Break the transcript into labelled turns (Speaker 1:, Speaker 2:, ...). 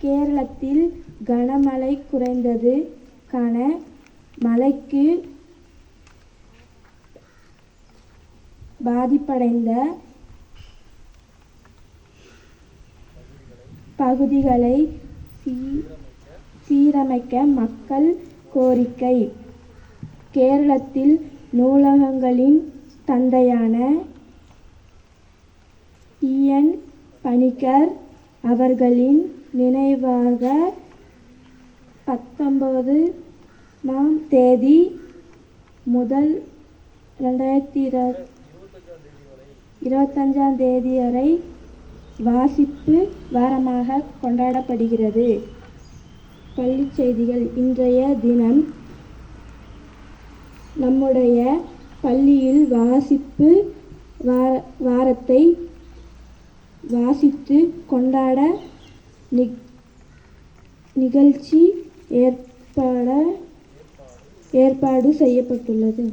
Speaker 1: கேரளத்தில் கனமழை குறைந்தது. மழைக்கு பாதிப்படைந்த பகுதிகளை சீரமைக்க மக்கள் கோரிக்கை. கேரளத்தில் நூலகங்களின் தந்தையான டி.என். பணிக்கர் அவர்களின் நினைவாக 19ஆம் தேதி முதல் 25ஆம் தேதி வரை வாசிப்பு வாரமாக கொண்டாடப்படுகிறது. பள்ளிச் செய்திகள். இன்றைய தினம் நம்முடைய பள்ளியில் வாசிப்பு வாரத்தை வாசித்து கொண்டாட நிகழ்ச்சி ஏற்பாடு செய்யப்பட்டுள்ளது.